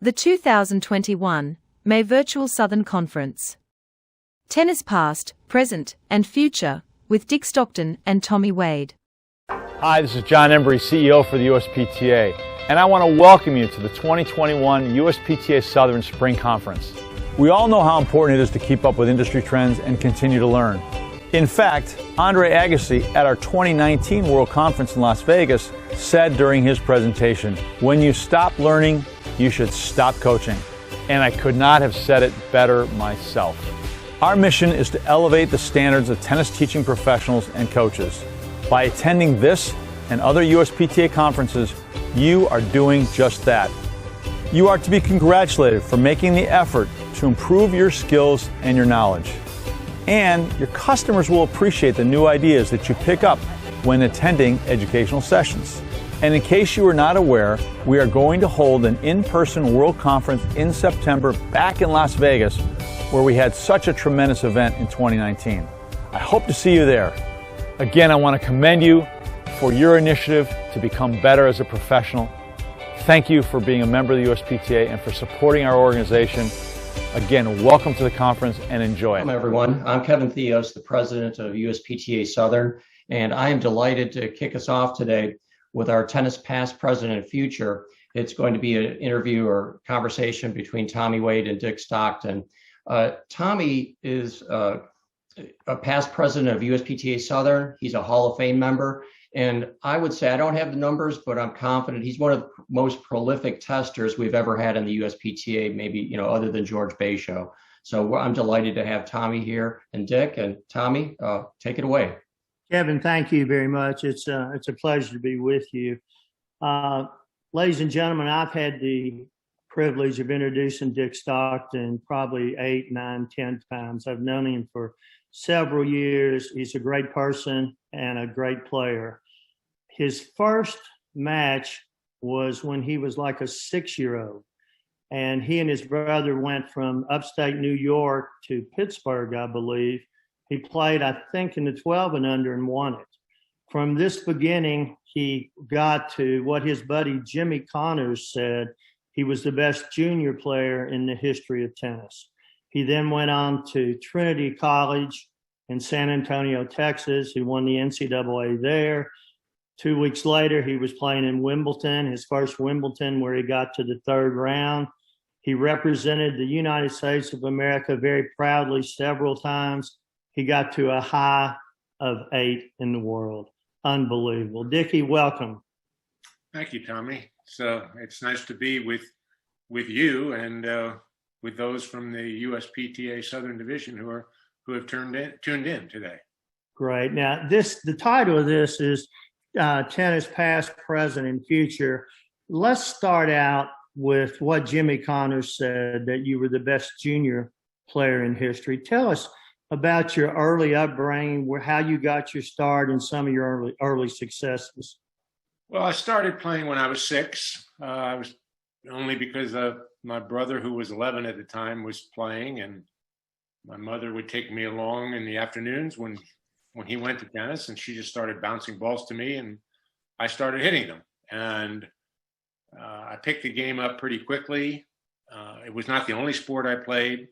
The 2021 May Virtual Southern Conference. Tennis Past, Present, and Future with Dick Stockton and Tommy Wade. Hi, this is John Embry, CEO for the USPTA, and I want to welcome you to the 2021 USPTA Southern Spring Conference. We all know how important it is to keep up with industry trends and continue to learn. In fact, Andre Agassi at our 2019 World Conference in Las Vegas said during his presentation, "When you stop learning, you should stop coaching." And I could not have said it better myself. Our mission is to elevate the standards of tennis teaching professionals and coaches. By attending this and other USPTA conferences, you are doing just that. You are to be congratulated for making the effort to improve your skills and your knowledge. And your customers will appreciate the new ideas that you pick up when attending educational sessions. And in case you are not aware, we are going to hold an in-person World Conference in September back in Las Vegas, where we had such a tremendous event in 2019. I hope to see you there. Again, I want to commend you for your initiative to become better as a professional. Thank you for being a member of the USPTA and for supporting our organization. Again, welcome to the conference and enjoy it. Welcome, everyone. I'm Kevin Theos, the president of USPTA Southern, and I am delighted to kick us off today with our Tennis Past, Present, and Future. It's going to be an interview or conversation between Tommy Wade and Dick Stockton. Tommy is a past president of USPTA Southern. He's a Hall of Fame member. And I would say, I don't have the numbers, but I'm confident he's one of the most prolific testers we've ever had in the USPTA, maybe, other than George Basho. So I'm delighted to have Tommy here and Dick. And Tommy, take it away. Kevin, thank you very much. It's a pleasure to be with you. Ladies and gentlemen, I've had the privilege of introducing Dick Stockton probably 8, 9, 10 times. I've known him for several years. He's a great person and a great player. His first match was when he was like a 6-year-old. And he and his brother went from upstate New York to Pittsburgh, I believe. He played, I think, in the 12 and under and won it. From this beginning, he got to what his buddy Jimmy Connors said. He was the best junior player in the history of tennis. He then went on to Trinity College in San Antonio, Texas. He won the NCAA there. 2 weeks later, he was playing in Wimbledon, his first Wimbledon, where he got to the third round. He represented the United States of America very proudly several times. He got to a high of 8 in the world. Unbelievable. Dickie, welcome. Thank you, Tommy. So it's nice to be with you and with those from the USPTA Southern Division who have tuned in today. Great. Now, the title of this is Tennis Past, Present, and Future. Let's start out with what Jimmy Connors said, that you were the best junior player in history. Tell us about your early upbringing, how you got your start, and some of your early successes. Well, I started playing when I was 6. I was only because my brother, who was 11 at the time, was playing, and my mother would take me along in the afternoons when he went to tennis, and she just started bouncing balls to me, and I started hitting them. And I picked the game up pretty quickly. It was not the only sport I played.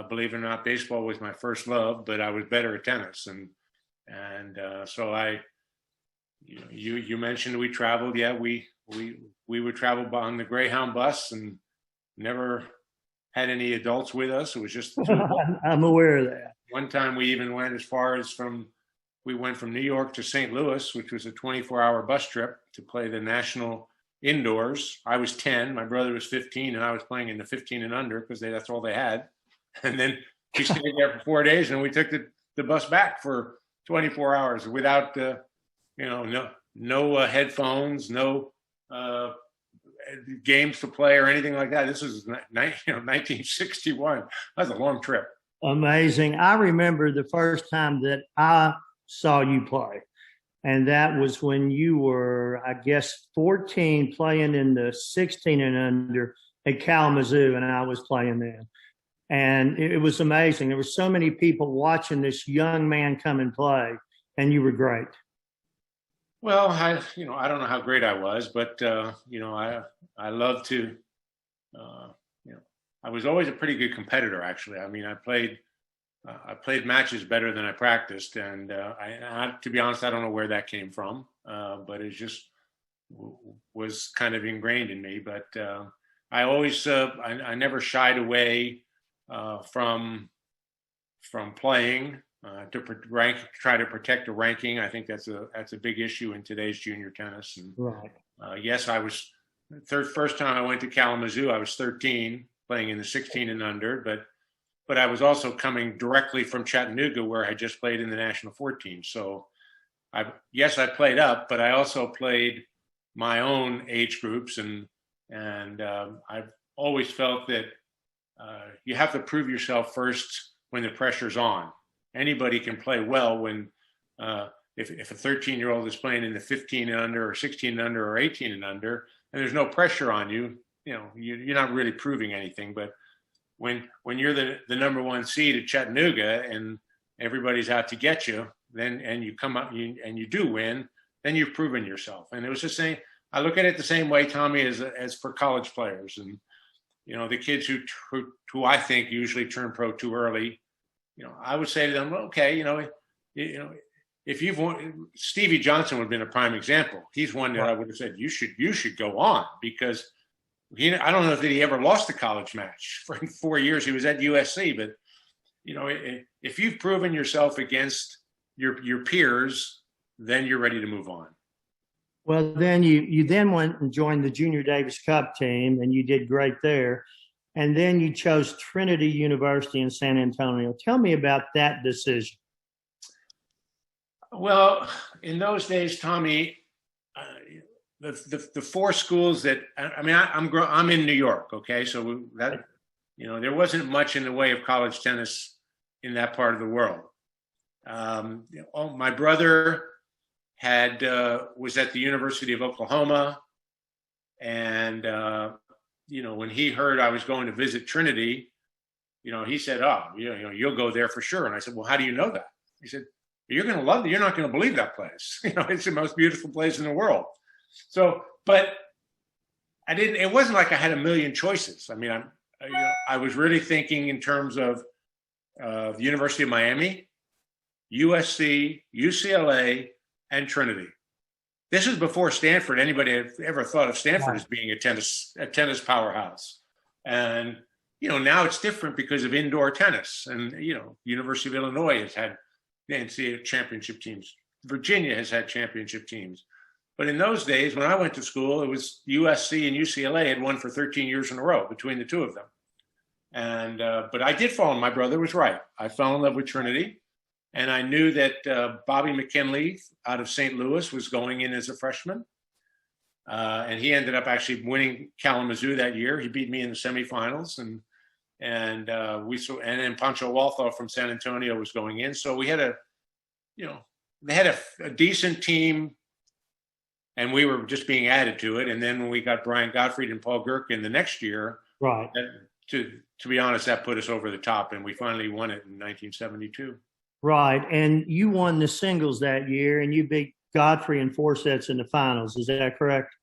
Believe it or not, baseball was my first love, but I was better at tennis. And so you mentioned we traveled. Yeah, we would travel on the Greyhound bus and never had any adults with us. It was just the two of us. I'm aware of that. One time we even went as far as we went from New York to St. Louis, which was a 24-hour bus trip to play the national indoors. I was 10, my brother was 15, and I was playing in the 15 and under because that's all they had. And then we stayed there for 4 days, and we took the bus back for 24 hours without, no headphones, no games to play or anything like that. This was 1961. That was a long trip. Amazing. I remember the first time that I saw you play, and that was when you were, I guess, 14, playing in the 16 and under at Kalamazoo, and I was playing then. And it was amazing. There were so many people watching this young man come and play, and you were great. Well, I don't know how great I was, but I love to you know, I was always a pretty good competitor, actually. I mean, I played matches better than I practiced, and to be honest, I don't know where that came from, but it just was kind of ingrained in me. But I always, I never shied away from playing try to protect a ranking. I think that's a big issue in today's junior tennis. And Right. yes, I was first time I went to Kalamazoo, I was 13, playing in the 16 and under, but I was also coming directly from Chattanooga, where I just played in the National 14. So I played up, but I also played my own age groups, and I've always felt that you have to prove yourself first when the pressure's on. Anybody can play well when if a 13-year-old is playing in the 15 and under, or 16 and under, or 18 and under, and there's no pressure on you, you're not really proving anything. But when you're the number one seed at Chattanooga and everybody's out to get you, and you come up and you do win, then you've proven yourself. And it was the same. I look at it the same way, Tommy, as for college players. And the kids who I think usually turn pro too early, I would say to them, okay, if you've won, Stevie Johnson would have been a prime example. He's one that I would have said you should go on, because I don't know that he ever lost a college match for 4 years he was at USC. But if you've proven yourself against your peers, then you're ready to move on. Well, then you then went and joined the Junior Davis Cup team, and you did great there. And then you chose Trinity University in San Antonio. Tell me about that decision. Well, in those days, Tommy, the four schools that I'm in New York, okay, so that there wasn't much in the way of college tennis in that part of the world. My brother was at the University of Oklahoma, and when he heard I was going to visit Trinity, he said, "Oh, you'll go there for sure." And I said, "Well, how do you know that?" He said, "You're going to love it. You're not going to believe that place. It's the most beautiful place in the world." So, but I didn't. It wasn't like I had a million choices. I mean, I was really thinking in terms of the University of Miami, USC, UCLA, and Trinity. This is before Stanford. Anybody had ever thought of Stanford as being a tennis powerhouse? And now it's different because of indoor tennis. And University of Illinois has had the NCAA championship teams. Virginia has had championship teams. But in those days, when I went to school, it was USC and UCLA had won for 13 years in a row between the two of them. And but I did fall in. My brother was right. I fell in love with Trinity. And I knew that Bobby McKinley out of St. Louis was going in as a freshman. And he ended up actually winning Kalamazoo that year. He beat me in the semifinals. And then Pancho Waltho from San Antonio was going in. So we had they had a decent team, and we were just being added to it. And then when we got Brian Gottfried and Paul Gherkin the next year, right? To be honest, that put us over the top, and we finally won it in 1972. Right, and you won the singles that year, and you beat Godfrey in 4 sets in the finals. Is that correct?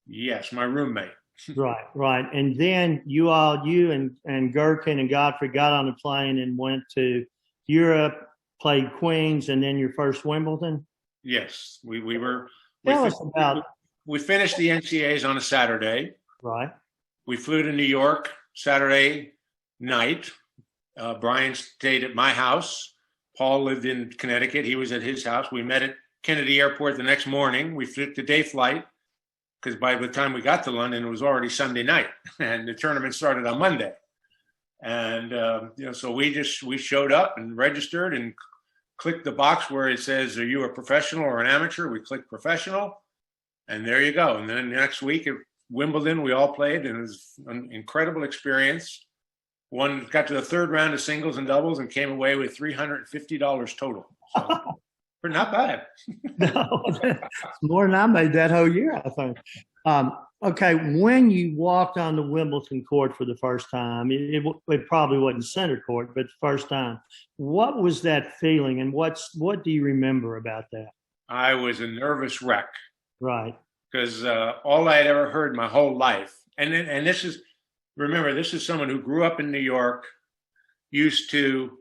Yes, my roommate. Right. And then you and Gherkin and Godfrey got on a plane and went to Europe, played Queens, and then your first Wimbledon? Yes, we finished the NCAAs on a Saturday. Right. We flew to New York Saturday night. Brian stayed at my house. Paul lived in Connecticut. He was at his house. We met at Kennedy Airport the next morning. We flew the day flight, because by the time we got to London, it was already Sunday night, and the tournament started on Monday. And so we showed up and registered and clicked the box where it says, "Are you a professional or an amateur?" We clicked professional, and there you go. And then next week at Wimbledon, we all played, and it was an incredible experience. Got to the third round of singles and doubles and came away with $350 total. So, not bad. No, it's more than I made that whole year, I think. Okay, when you walked on the Wimbledon court for the first time, it probably wasn't center court, but the first time, what was that feeling, and what do you remember about that? I was a nervous wreck. Right. Because all I had ever heard my whole life, and this is, remember, this is someone who grew up in New York, used to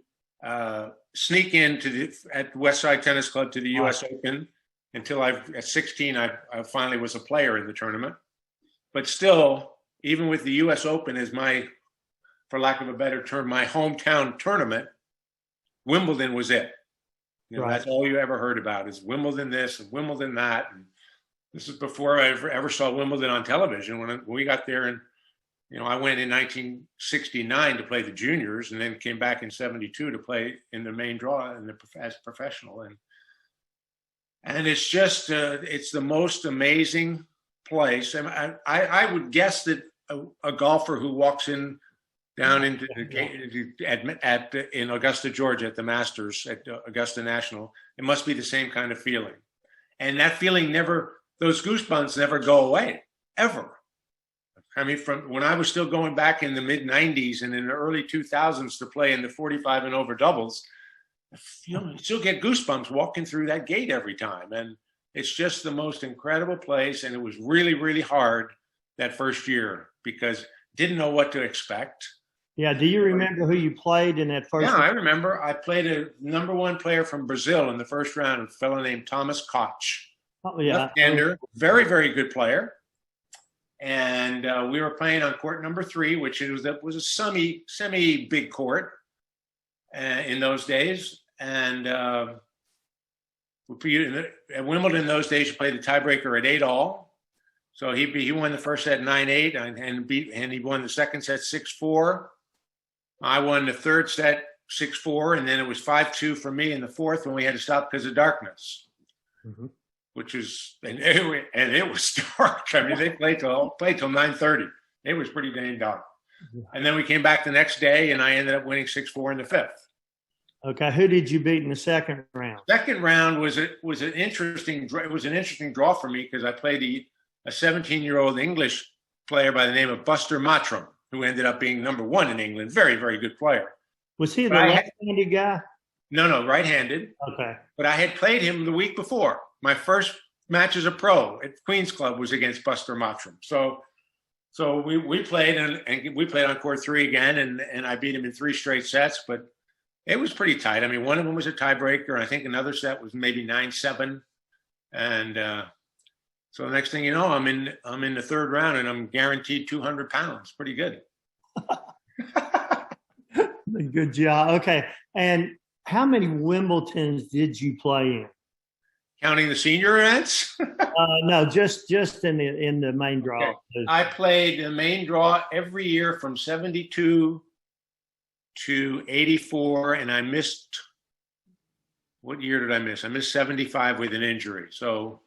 sneak into at West Side Tennis Club to the U.S. Open until at 16, I finally was a player in the tournament. But still, even with the U.S. Open as my, for lack of a better term, my hometown tournament, Wimbledon was it. You know, that's all you ever heard about is Wimbledon this and Wimbledon that. And this is before I ever saw Wimbledon on television. When we got there, and you know, I went in 1969 to play the juniors, and then came back in '72 to play in the main draw as professional. And it's just it's the most amazing place. And I would guess that a golfer who walks in down into the gate in Augusta, Georgia, at the Masters at Augusta National, it must be the same kind of feeling. And that feeling those goosebumps never go away, ever. I mean, from when I was still going back in the mid 90s and in the early 2000s to play in the 45 and over doubles, you still get goosebumps walking through that gate every time. And it's just the most incredible place. And it was really, really hard that first year because didn't know what to expect. Yeah. Do you remember who you played in that first? Yeah, I remember. I played a #1 player from Brazil in the first round, a fellow named Thomas Koch. Oh, yeah. Left-hander, very, very good player. And we were playing on court number 3, which was a semi big court in those days. And at Wimbledon in those days, you played the tiebreaker at 8-all. So he won the first set 9-8, and he won the second set 6-4. I won the third set 6-4, and then it was 5-2 for me in the fourth when we had to stop because of darkness. Mm-hmm. Which is, and it was dark. I mean, they played till 9:30. It was pretty dang dark. And then we came back the next day, and I ended up winning 6-4 in the fifth. Okay, who did you beat in the second round? Second round was an interesting draw for me because I played a 17-year-old English player by the name of Buster Mottram, who ended up being #1 in England. Very, very good player. Was he the left-handed guy? No, right-handed. Okay. But I had played him the week before. My first match as a pro at Queen's Club was against Buster Mottram. So we played and we played on court 3 again, and I beat him in 3 straight sets. But it was pretty tight. I mean, one of them was a tiebreaker, and I think another set was maybe 9-7. And so the next thing you know, I'm in the third round, and I'm guaranteed 200 pounds. Pretty good. Good job. Okay, and how many Wimbledons did you play in? Counting the senior events? No, just in the main draw. Okay. I played the main draw every year from 72 to 84, and I missed. What year did I miss? I missed 75 with an injury. So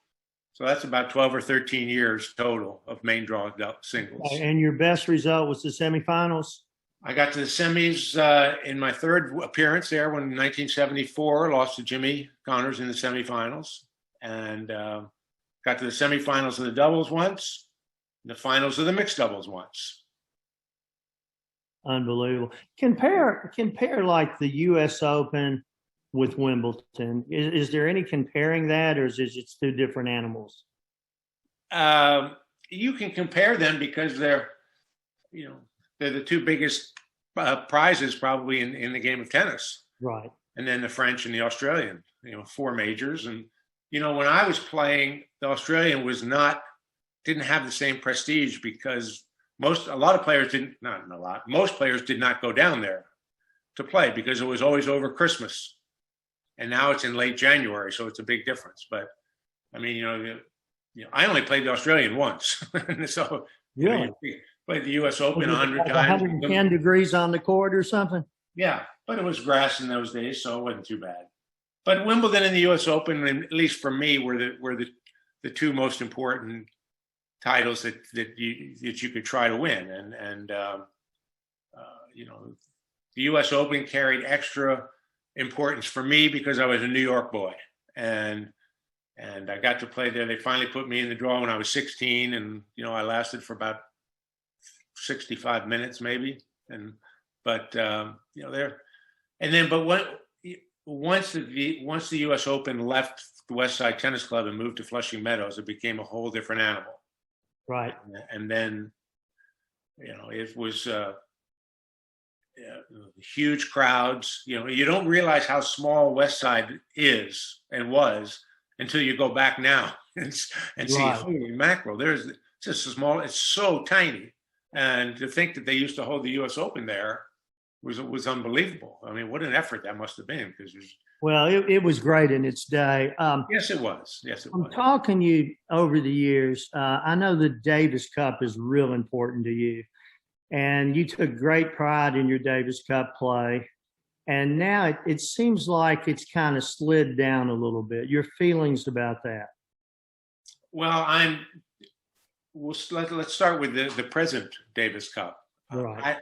that's about 12 or 13 years total of main draw singles. And your best result was the semifinals? I got to the semis in my third appearance there when in 1974, lost to Jimmy Connors in the semifinals, and got to the semifinals of the doubles once, the finals of the mixed doubles once. Unbelievable. Compare like the U.S. Open with Wimbledon. Is there any comparing that, or is it just 2 different animals? You can compare them because they're the 2 biggest prizes probably in the game of tennis. Right. And then the French and the Australian, 4 majors. And, when I was playing, the Australian didn't have the same prestige because most players did not go down there to play because it was always over Christmas. And now it's in late January, so it's a big difference. But, I mean, I only played the Australian once. So, yeah. Played the U.S. Open 100 times. 110 degrees on the court or something? Yeah, but it was grass in those days, so it wasn't too bad. But Wimbledon and the U.S. Open, at least for me, were the 2 most important titles that you could try to win. And the U.S. Open carried extra importance for me because I was a New York boy. And I got to play there. They finally put me in the draw when I was 16, and, I lasted for about 65 minutes maybe, but once the U.S. Open left the West Side Tennis Club and moved to Flushing Meadows, it became a whole different animal. Right. And then It was huge crowds. You don't realize how small West Side is and was until you go back now and see, Right. holy mackerel, there's just a small, it's so tiny. And to think that they used to hold the U.S. Open there was unbelievable. I mean, what an effort that must have been, because there's. Well, it was great in its day. Yes, it was. Yes, it I'm was. talking you over the years. I know the Davis Cup is real important to you, and you took great pride in your Davis Cup play. And now it seems like it's kind of slid down a little bit. Your feelings about that? Well, let's start with the present Davis Cup. Right.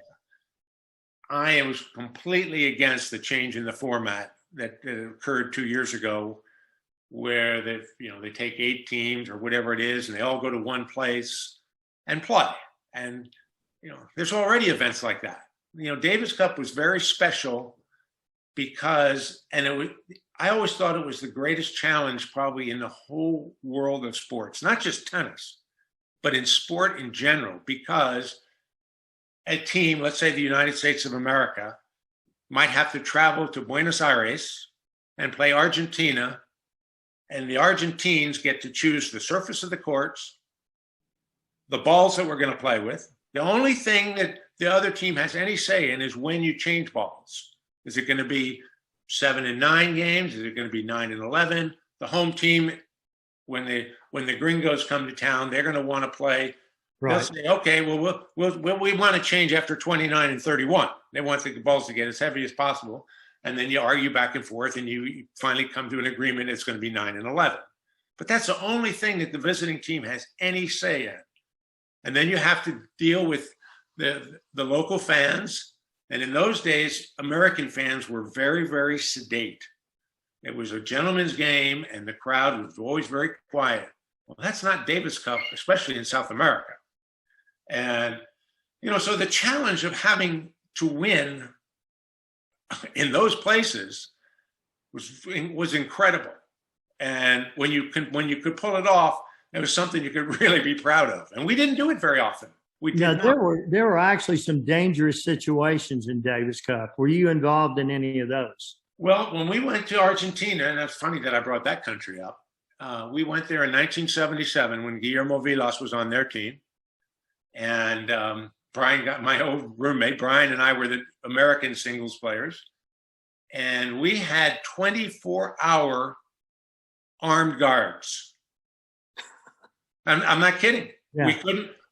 I was completely against the change in the format that occurred 2 years ago, where they take 8 teams or whatever it is, and they all go to one place and play. And there's already events like that. Davis Cup was very special because, I always thought it was the greatest challenge probably in the whole world of sports, not just tennis, but in sport in general, because a team, let's say the United States of America, might have to travel to Buenos Aires and play Argentina, and the Argentines get to choose the surface of the courts, the balls that we're going to play with. The only thing that the other team has any say in is when you change balls. Is it going to be 7 and 9 games? Is it going to be 9 and 11? The home team, when the gringos come to town, they're going to want to play. They'll say, okay, well, we want to change after 29 and 31. They want the balls to get as heavy as possible. And then you argue back and forth, and you finally come to an agreement it's going to be 9 and 11. But that's the only thing that the visiting team has any say in. And then you have to deal with the local fans. And in those days, American fans were very, very sedate. It was a gentleman's game, and the crowd was always very quiet. Well, that's not Davis Cup, especially in South America. And, so the challenge of having to win in those places was incredible. And when you could pull it off, it was something you could really be proud of. And we didn't do it very often. There were actually some dangerous situations in Davis Cup. Were you involved in any of those? Well, when we went to Argentina, and that's funny that I brought that country up, we went there in 1977 when Guillermo Vilas was on their team. And Brian got my old roommate. Brian and I were the American singles players. And we had 24-hour armed guards. I'm not kidding. Yeah.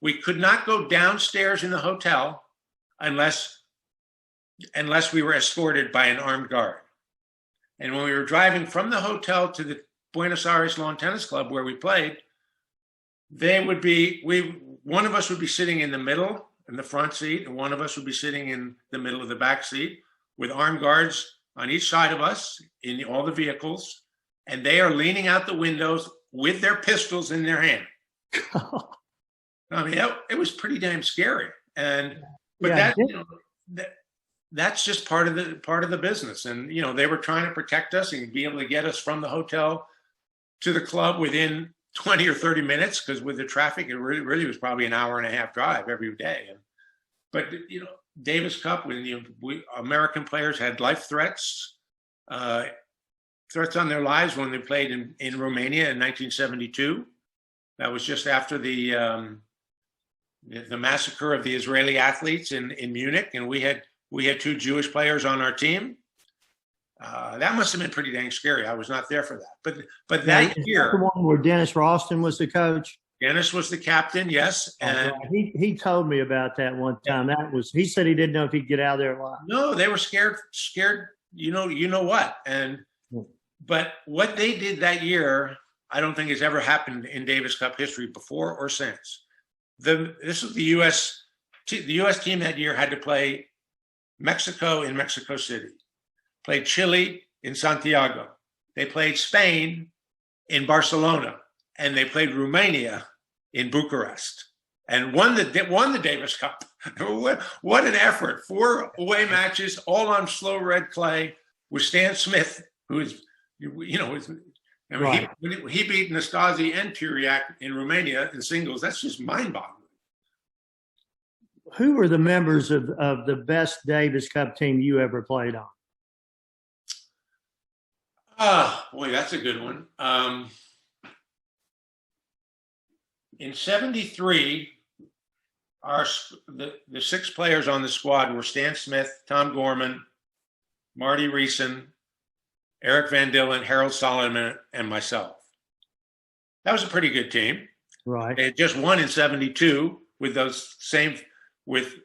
We could not go downstairs in the hotel unless we were escorted by an armed guard. And when we were driving from the hotel to the Buenos Aires Lawn Tennis Club where we played, one of us would be sitting in the middle, in the front seat, and one of us would be sitting in the middle of the back seat with armed guards on each side of us in all the vehicles. And they are leaning out the windows with their pistols in their hand. I mean, it was pretty damn scary. That's just part of the business. And, they were trying to protect us and be able to get us from the hotel to the club within 20 or 30 minutes, because with the traffic, it really was probably an hour and a half drive every day. But Davis Cup, when American players had life threats on their lives when they played in Romania in 1972. That was just after the massacre of the Israeli athletes in Munich, and we had 2 Jewish players on our team. That must have been pretty dang scary. I was not there for that. But that year, the one where Dennis Ralston was the coach. Dennis was the captain, yes. And he told me about that one time. He said he didn't know if he'd get out of there alive. No, they were scared. You know what? But what they did that year, I don't think has ever happened in Davis Cup history before or since. This was the U.S. The U.S. team that year had to play Mexico in Mexico City, played Chile in Santiago. They played Spain in Barcelona, and they played Romania in Bucharest, and won the Davis Cup. What an effort! 4 away matches, all on slow red clay, with Stan Smith, who is, right. He beat Nastase and Turiak in Romania in singles. That's just mind-boggling. who were the members of the best Davis Cup team you ever played on? Boy, that's a good one. In '73, the 6 players on the squad were Stan Smith, Tom Gorman, Marty Reeson, Eric Van Dillen, Harold Solomon, and myself. That was a pretty good team. Right. They had just won in '72 with those same with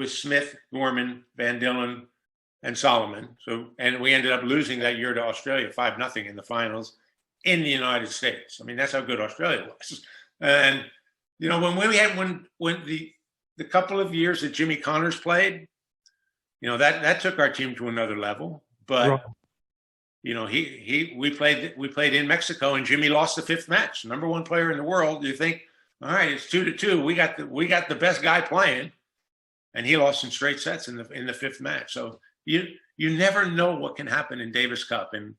Smith, Gorman, Van Dillen, and Solomon. And we ended up losing that year to Australia 5-0 in the finals in the United States. I mean, that's how good Australia was. And when the couple of years that Jimmy Connors played, that took our team to another level. But right. we played in Mexico, and Jimmy lost the 5th match. Number 1 player in the world. You think, all right, it's 2-2. We got the best guy playing, and he lost in straight sets in the 5th match. So you never know what can happen in Davis Cup, and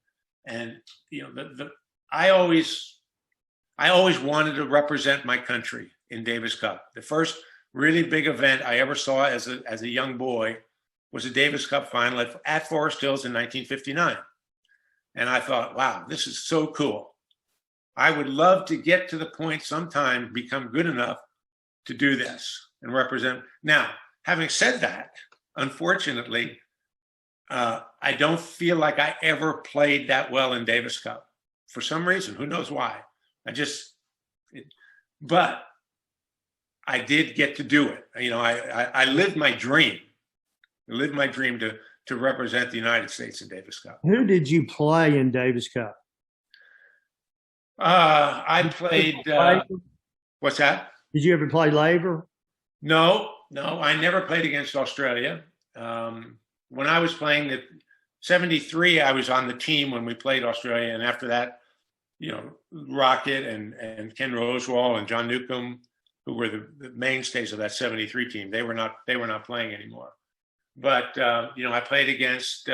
I always wanted to represent my country in Davis Cup. The first really big event I ever saw as a young boy was a Davis Cup final at Forest Hills in 1959. And I thought, wow, this is so cool. I would love to get to the point sometime, become good enough to do this and represent. Now, having said that, unfortunately, I don't feel like I ever played that well in Davis Cup for some reason. Who knows why? But I did get to do it. I lived my dream. I lived my dream to represent the United States in Davis Cup. Who did you play in Davis Cup? I played. What's that? Did you ever play Laver? No, I never played against Australia. When I was playing the '73, I was on the team when we played Australia, and after that, Rocket and Ken Rosewall and John Newcomb, who were the mainstays of that '73 team, they were not playing anymore. But I played against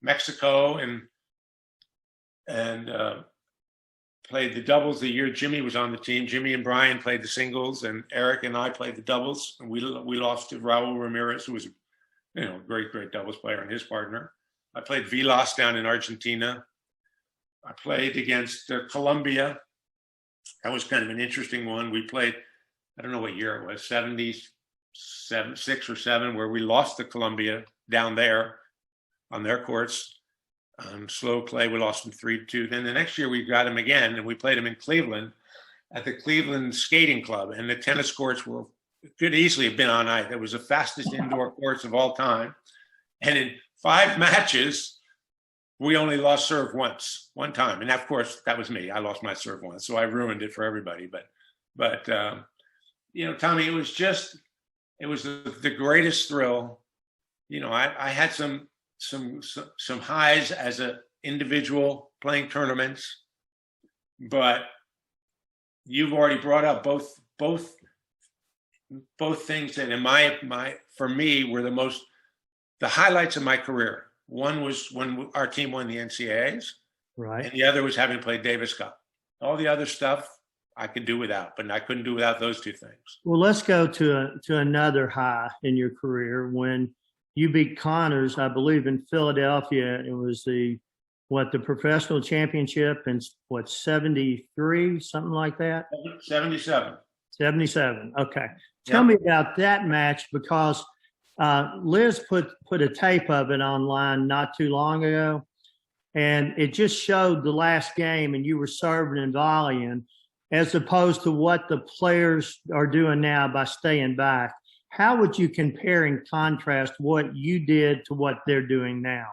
Mexico and played the doubles the year Jimmy was on the team. Jimmy and Brian played the singles, and Eric and I played the doubles. And we lost to Raul Ramirez, who was a great doubles player, and his partner. I played Vilas down in Argentina. I played against Colombia. That was kind of an interesting one. We played, I don't know what year it was, 6 or 7, where we lost to Colombia down there on their courts. Slow play, we lost them 3-2. Then the next year we got them again, and we played them in Cleveland at the Cleveland Skating Club. And the tennis courts could easily have been on ice. It was the fastest indoor courts of all time. And in 5 matches, we only lost serve one time. And of course, that was me. I lost my serve once, so I ruined it for everybody. But Tommy, it was the greatest thrill. I had some highs as an individual playing tournaments, but you've already brought up both things that for me were the highlights of my career. One was when our team won the NCAAs, right, and the other was having played Davis Cup. All the other stuff I could do without, but I couldn't do without those 2 things. Well, let's go to another high in your career when you beat Connors, I believe, in Philadelphia. It was the professional championship in 73, something like that? 77. 77. Okay. Tell me about that match, because Liz put a tape of it online not too long ago, and it just showed the last game, and you were serving and volleying, as opposed to what the players are doing now by staying back. How would you compare and contrast what you did to what they're doing now?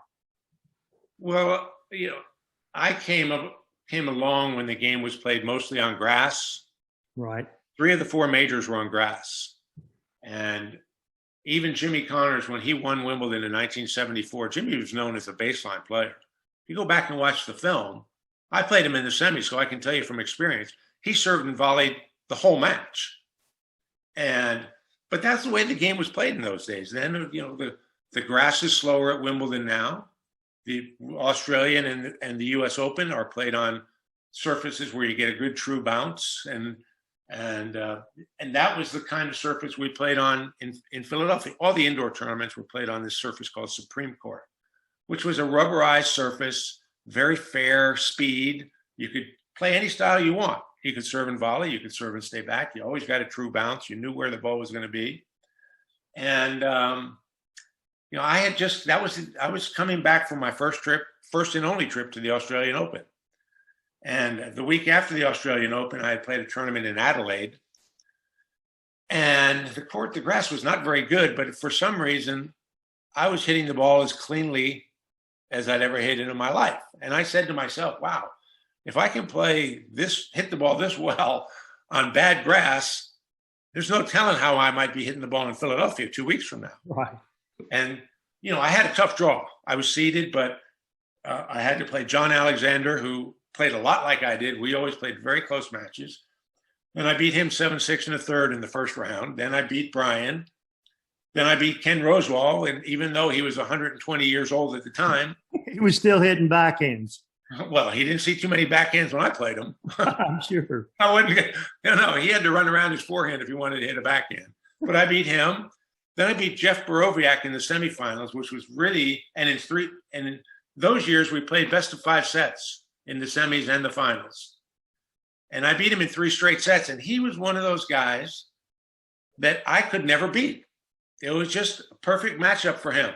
Well, I came along when the game was played mostly on grass. Right. 3 of the 4 majors were on grass. And even Jimmy Connors, when he won Wimbledon in 1974, Jimmy was known as a baseline player. If you go back and watch the film, I played him in the semis, so I can tell you from experience, he served and volleyed the whole match. But that's the way the game was played in those days. Then, the grass is slower at Wimbledon now. The Australian and the U.S. Open are played on surfaces where you get a good true bounce, and And that was the kind of surface we played on in Philadelphia. All the indoor tournaments were played on this surface called Supreme Court, which was a rubberized surface, very fair speed. You could play any style you want. You could serve and volley, you could serve and stay back. You always got a true bounce. You knew where the ball was going to be. And, I was coming back from my first and only trip to the Australian Open. And the week after the Australian Open, I had played a tournament in Adelaide. And the grass was not very good, but for some reason, I was hitting the ball as cleanly as I'd ever hit it in my life. And I said to myself, wow, if I can hit the ball this well on bad grass, there's no telling how I might be hitting the ball in Philadelphia 2 weeks from now. Right. And, I had a tough draw. I was seeded, but I had to play John Alexander, who played a lot like I did. We always played very close matches. And I beat him 7-6 in the third in the first round. Then I beat Brian. Then I beat Ken Rosewall. And even though he was 120 years old at the time, He was still hitting backhands. well, he didn't see too many backhands when I played him. I'm sure. I wouldn't get, he had to run around his forehand if he wanted to hit a backhand. But I beat him. Then I beat Jeff Borowiak in the semifinals, which was really, and in those years we played best of 5 sets in the semis and the finals. And I beat him in 3 straight sets. And he was one of those guys that I could never beat. It was just a perfect matchup for him.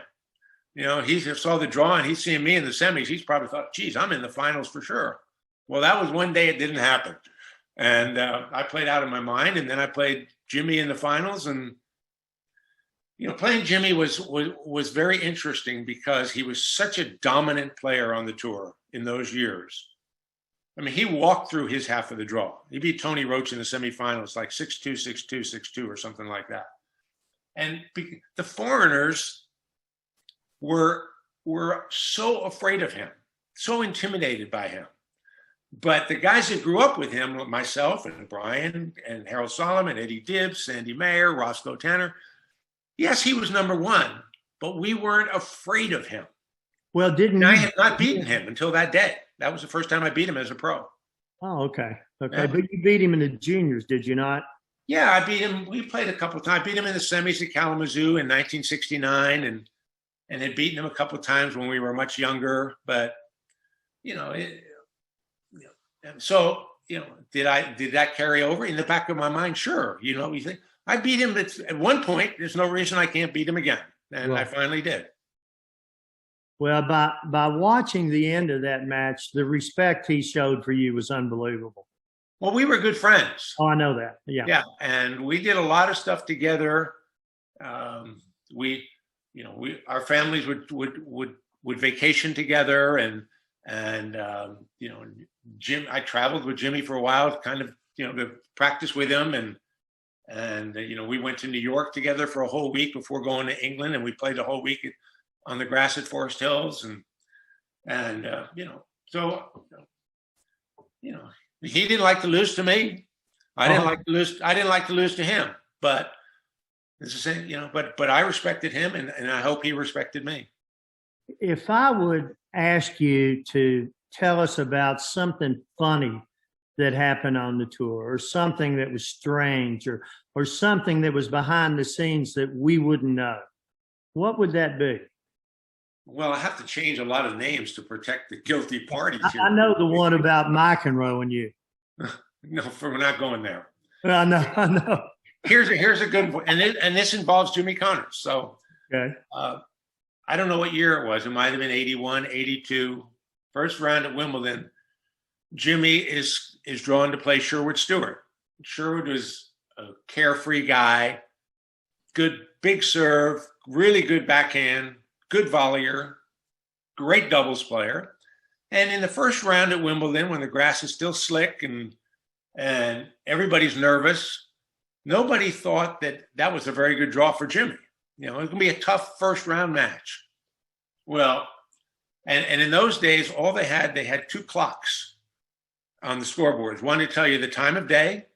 He saw the draw and he's seeing me in the semis. He's probably thought, geez, I'm in the finals for sure. Well, that was one day it didn't happen. And I played out of my mind. And then I played Jimmy in the finals. And, playing Jimmy was very interesting because he was such a dominant player on the tour in those years. I mean, he walked through his half of the draw. He beat Tony Roach in the semifinals, like 6-2, 6-2, 6-2, or something like that. And the foreigners were so afraid of him, so intimidated by him. But the guys that grew up with him, myself and Brian and Harold Solomon, Eddie Dibbs, Sandy Mayer, Roscoe Tanner, yes, he was number one, but we weren't afraid of him. Well, I had not beaten him until that day. That was the first time I beat him as a pro. Oh, okay. Okay. Yeah. But you beat him in the juniors, did you not? Yeah, I beat him. We played a couple of times. I beat him in the semis at Kalamazoo in 1969 and had beaten him a couple of times when we were much younger. But, so, did that carry over in the back of my mind? Sure. You think I beat him at one point. There's no reason I can't beat him again. And I finally did. Well, by watching the end of that match, the respect he showed for you was unbelievable. Well, we were good friends. Oh, I know that. Yeah. Yeah, and we did a lot of stuff together. Our families would vacation together, and Jim. I traveled with Jimmy for a while, kind of to practice with him, and we went to New York together for a whole week before going to England, and we played the whole week on the grass at Forest Hills, he didn't like to lose to me. I didn't like to lose to him. But it's the same, But I respected him, and I hope he respected me. If I would ask you to tell us about something funny that happened on the tour, or something that was strange, or something that was behind the scenes that we wouldn't know, what would that be? Well, I have to change a lot of names to protect the guilty parties here. I know the one about McEnroe and you. No, we're not going there. I know. Here's a good one, and this involves Jimmy Connors. So, okay. I don't know what year it was. It might have been 81, 82. First round at Wimbledon, Jimmy is drawn to play Sherwood Stewart. Sherwood was a carefree guy, good big serve, really good backhand, good volleyer, great doubles player. And in the first round at Wimbledon, when the grass is still slick and everybody's nervous, nobody thought that was a very good draw for Jimmy. It was going to be a tough first round match. Well, and in those days, they had 2 clocks on the scoreboards, one to tell you the time of day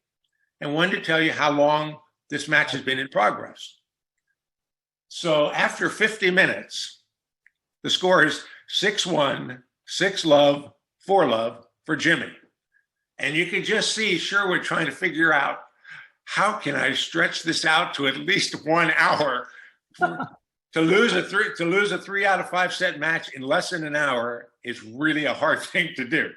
and one to tell you how long this match has been in progress. So after 50 minutes, the score is 6-1, 6-love, 4-love for Jimmy. And you could just see Sherwood trying to figure out how can I stretch this out to at least 1 hour? To lose a 3 out of 5 set match in less than an hour is really a hard thing to do.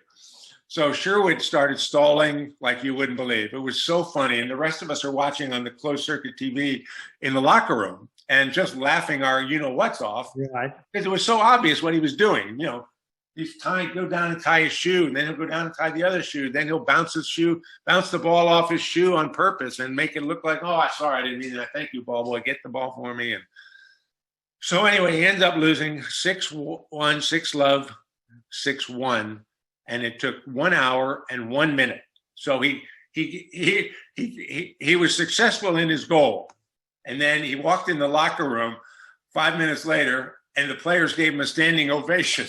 So Sherwood started stalling like you wouldn't believe. It was so funny. And the rest of us are watching on the closed circuit TV in the locker room and just laughing our you-know-what's off. Right. Because it was so obvious what he was doing. You know, he's go down and tie his shoe, and then he'll go down and tie the other shoe. Then he'll bounce the ball off his shoe on purpose and make it look like, oh, I'm sorry, I didn't mean that. Thank you, ball boy. Get the ball for me. And so anyway, he ends up losing 6-1, 6-love, 6-1. And it took 1 hour and 1 minute. So he was successful in his goal. And then he walked in the locker room 5 minutes later, and the players gave him a standing ovation.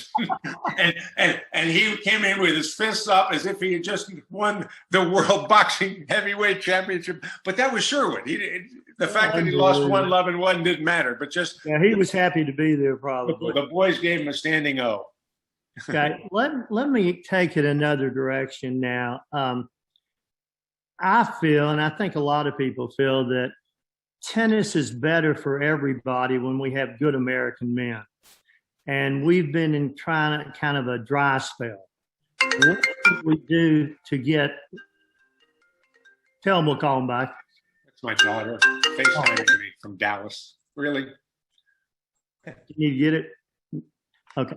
and he came in with his fists up as if he had just won the World Boxing Heavyweight Championship. But that was Sherwood. The fact that he lost 1 love and 1 didn't matter. But just he was happy to be there, probably. The boys gave him a standing O. Okay, let me take it another direction now. I feel, and I think a lot of people feel, that tennis is better for everybody when we have good American men. And we've been in trying kind of a dry spell. What should we do to get? Tell them we'll call them back. That's my daughter FaceTiming me from Dallas. Really? Can you get it? Okay.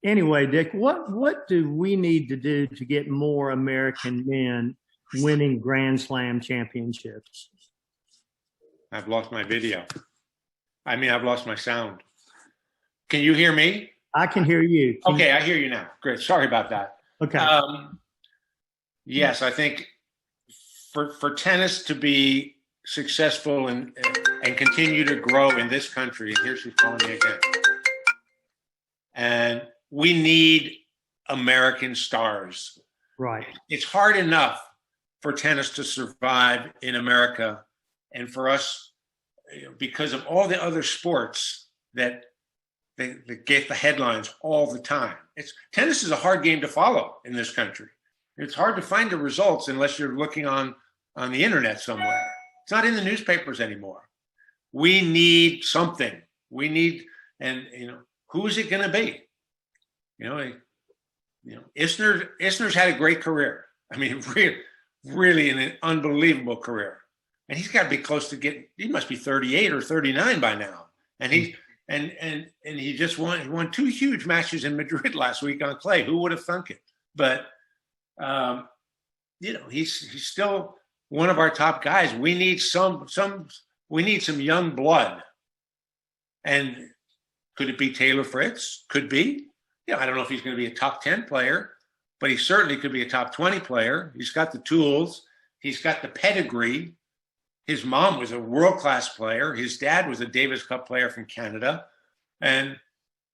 Anyway, Dick, what do we need to do to get more American men winning Grand Slam championships? I've lost my video. I've lost my sound. Can you hear me? I can hear you. Okay, I hear you now. Great. Sorry about that. Okay. Yes, I think for tennis to be successful and continue to grow in this country, and here she's calling me again. And we need American stars. Right. It's hard enough for tennis to survive in America, and for us, because of all the other sports that get the headlines all the time. Tennis is a hard game to follow in this country. It's hard to find the results unless you're looking on the internet somewhere. It's not in the newspapers anymore. We need something. We need, and who is it going to be? Isner's had a great career. I mean, really an unbelievable career. And he's got to be close to he must be 38 or 39 by now. And he just won 2 huge matches in Madrid last week on clay. Who would have thunk it? But, he's still one of our top guys. We need some young blood. And could it be Taylor Fritz? Could be. I don't know if he's going to be a top 10 player, but he certainly could be a top 20 player. He's got the tools. He's got the pedigree. His mom was a world-class player. His dad was a Davis Cup player from Canada. And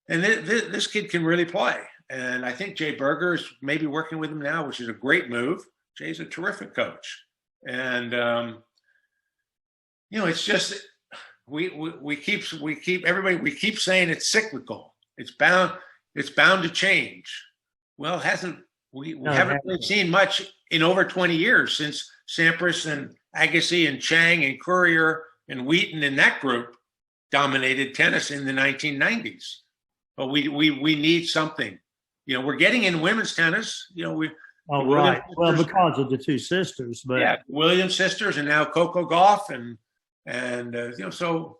this kid can really play. And I think Jay Berger is maybe working with him now, which is a great move. Jay's a terrific coach. And, it's just, we keep saying it's cyclical. It's bound to change. Well, we haven't really seen much in over 20 years since Sampras and Agassi and Chang and Courier and Wheaton and that group dominated tennis in the 1990s. But we need something. We're getting in women's tennis. Right. Well, because of the 2 sisters, but yeah, Williams sisters and now Coco Gauff and so.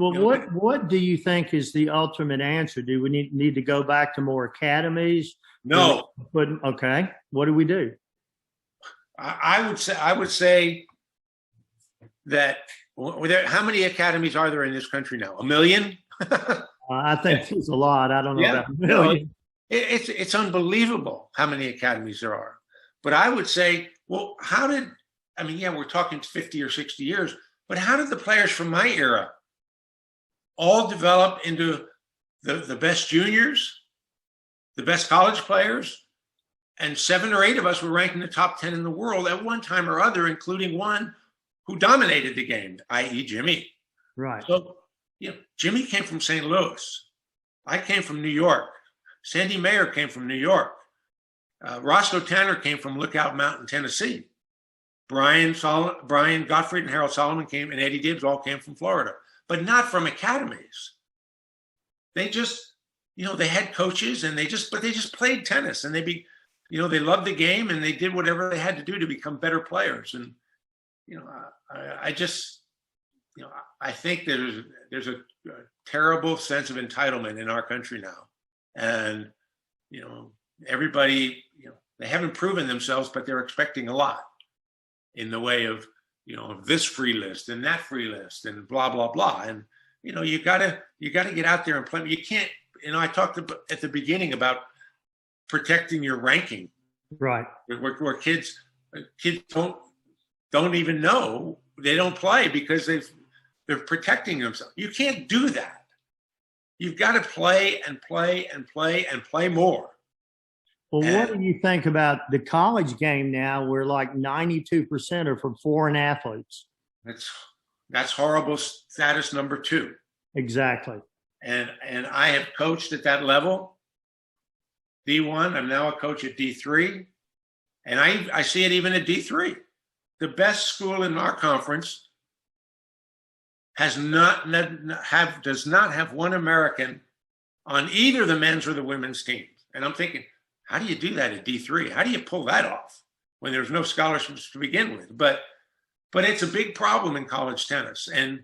Well, what do you think is the ultimate answer? Do we need to go back to more academies? No. Okay. What do we do? I would say that how many academies are there in this country now? 1 million? I think there's a lot. I don't know about 1 million. It's unbelievable how many academies there are. But I would say, well, we're talking 50 or 60 years, but how did the players from my era all develop into the best juniors, the best college players, and 7 or 8 of us were ranked in the top 10 in the world at one time or other, including one who dominated the game, i.e. Jimmy. Right. So, Jimmy came from St. Louis. I came from New York. Sandy Mayer came from New York. Roscoe Tanner came from Lookout Mountain, Tennessee. Brian Gottfried and Harold Solomon came, and Eddie Dibbs all came from Florida, but not from academies. They just, they had coaches, and they just played tennis, and they loved the game, and they did whatever they had to do to become better players. And I think there's a terrible sense of entitlement in our country now, and everybody, they haven't proven themselves, but they're expecting a lot in the way of this free list and that free list and blah blah blah. And you gotta get out there and play. You can't. I talked at the beginning about protecting your ranking, right? Where kids don't even know, they don't play because they're protecting themselves. You can't do that. You've got to play and play and play and play more. Well, what do you think about the college game now, where like 92% are from foreign athletes? That's horrible status number 2. Exactly. And I have coached at that level, D1. I'm now a coach at D3, and I see it even at D3. The best school in our conference does not have one American on either the men's or the women's teams. And I'm thinking, how do you do that at D3? How do you pull that off when there's no scholarships to begin with? But it's a big problem in college tennis. And,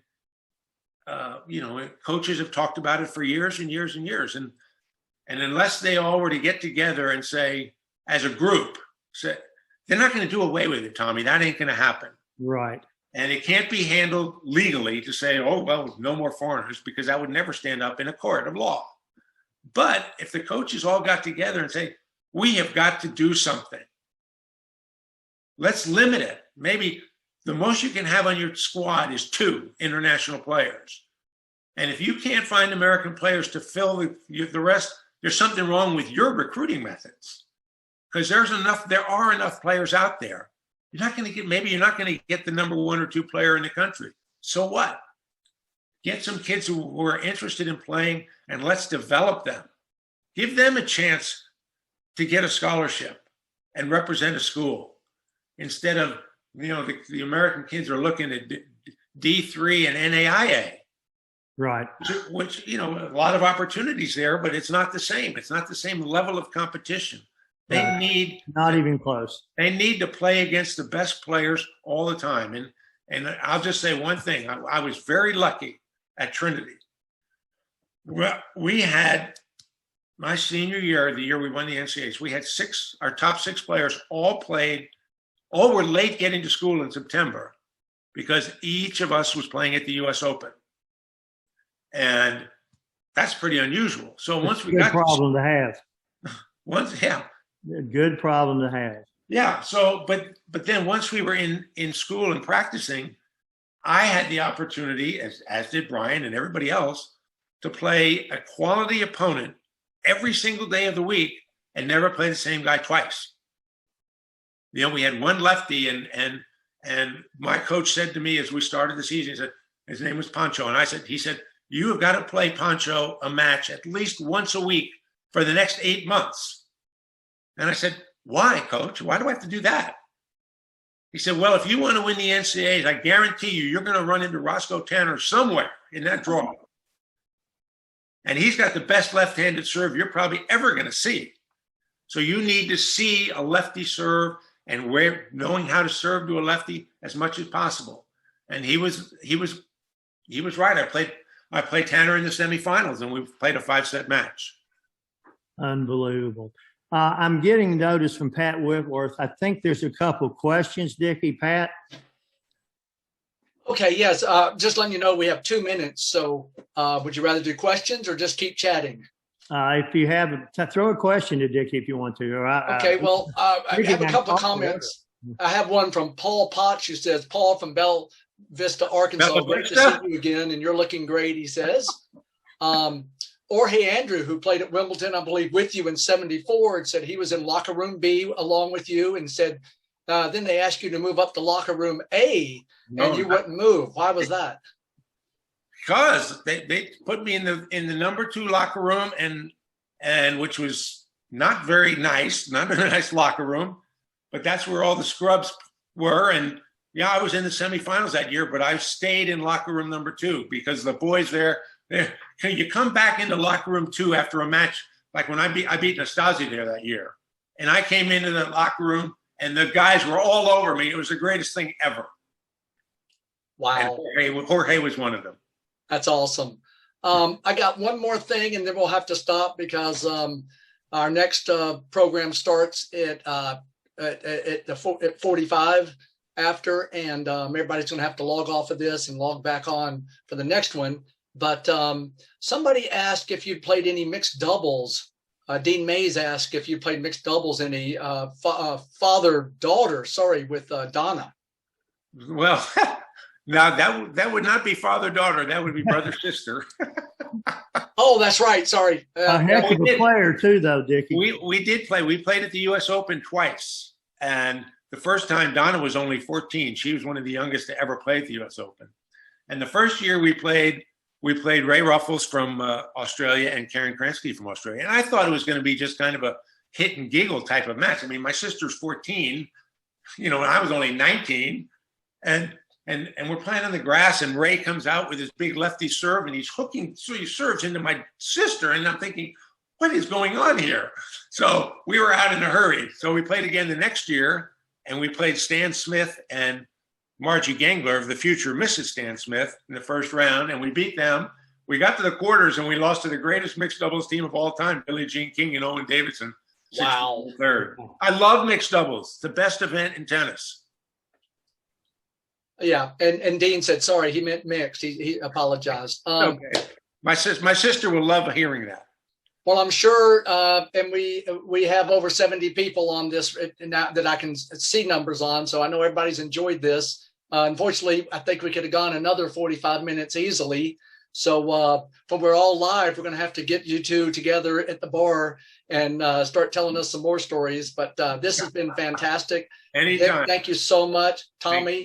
coaches have talked about it for years and years and years. And unless they all were to get together and say, as a group, they're not going to do away with it, Tommy. That ain't going to happen. Right. And it can't be handled legally to say, oh, well, no more foreigners, because that would never stand up in a court of law. But if the coaches all got together and say, we have got to do something, let's limit it. Maybe the most you can have on your squad is 2 international players. And if you can't find American players to fill the rest, there's something wrong with your recruiting methods. Because there are enough players out there. Maybe you're not going to get the number 1 or 2 player in the country. So what? Get some kids who are interested in playing, and let's develop them. Give them a chance to get a scholarship and represent a school, instead of, the American kids are looking at D3 and NAIA. Right. Which, a lot of opportunities there, but it's not the same. It's not the same level of competition. They need, not even close. They need to play against the best players all the time. And I'll just say one thing. I was very lucky at Trinity. We had, my senior year, the year we won the NCAAs, we had our top 6 players all were late getting to school in September because each of us was playing at the U.S. Open. And that's pretty unusual. So once we got good problem to have. Yeah. A good problem to have. Yeah. So, but then once we were in school and practicing, I had the opportunity, as did Brian and everybody else, to play a quality opponent every single day of the week and never play the same guy twice. We had one lefty, and my coach said to me as we started the season, he said, his name was Pancho, and he said, you have got to play Pancho a match at least once a week for the next 8 months. And I said, why, Coach? Why do I have to do that? He said, well, if you want to win the NCAAs, I guarantee you're going to run into Roscoe Tanner somewhere in that draw. And he's got the best left-handed serve you're probably ever going to see. So you need to see a lefty serve and knowing how to serve to a lefty as much as possible. And he was right. I played Tanner in the semifinals, and we played a 5-set match. Unbelievable. I'm getting notice from Pat Whitworth. I think there's a couple questions, Dickie. Pat? Okay, yes. Just letting you know we have 2 minutes. So would you rather do questions or just keep chatting? If you have, throw a question to Dickie if you want to. Okay, well, I have a couple of comments. I have one from Paul Potts, who says, Paul from Bell Vista, Arkansas. Great to see you again, and you're looking great, he says. Jorge Andrew, who played at Wimbledon, I believe, with you in '74, and said he was in locker room B along with you, and said then they asked you to move up to locker room A, and you wouldn't move. Why was that? Because they put me in the number 2 locker room, and which was not very nice, not a nice locker room, but that's where all the scrubs were. And yeah, I was in the semifinals that year, but I stayed in locker room number 2 because the boys there, you come back into locker room 2 after a match. Like when I beat Nastasi there that year, and I came into the locker room and the guys were all over me. It was the greatest thing ever. Wow. And Jorge was one of them. That's awesome. I got one more thing, and then we'll have to stop because our next program starts at 45 after, and everybody's going to have to log off of this and log back on for the next one. But somebody asked if you'd played any mixed doubles. Dean Mays asked if you played mixed doubles any father-daughter, with Donna. Well, now that would not be father-daughter. That would be brother-sister. Oh, that's right. Sorry. A heck of a player too, though, Dickie. We did play. We played at the U.S. Open twice. And the first time Donna was only 14. She was one of the youngest to ever play at the U.S. Open. And the first year we played Ray Ruffles from Australia and Karen Kransky from Australia. And I thought it was going to be just kind of a hit and giggle type of match. I mean, my sister's 14, and I was only 19. And we're playing on the grass, and Ray comes out with his big lefty serve, and he's hooking, so he serves into my sister. And I'm thinking, what is going on here? So we were out in a hurry. So we played again the next year, and we played Stan Smith and Margie Gangler of the future Mrs. Stan Smith in the first round, and we beat them. We got to the quarters, and we lost to the greatest mixed doubles team of all time, Billie Jean King and Owen Davidson. Wow. Third. I love mixed doubles. It's the best event in tennis. Yeah, and Dean said, sorry, he meant mixed. He apologized. Okay. My sister will love hearing that. Well, I'm sure, and we have over 70 people on this now that I can see numbers on, so I know everybody's enjoyed this. Unfortunately, I think we could have gone another 45 minutes easily. So when we're all live, we're going to have to get you two together at the bar and start telling us some more stories. But this has been fantastic. Anytime. Thank you so much, Tommy.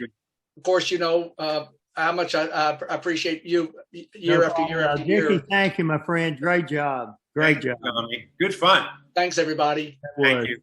Of course, how much I appreciate you year after year after year. Dickie, thank you, my friend. Great job. Great job. Tommy. Good fun. Thanks, everybody. Thank you.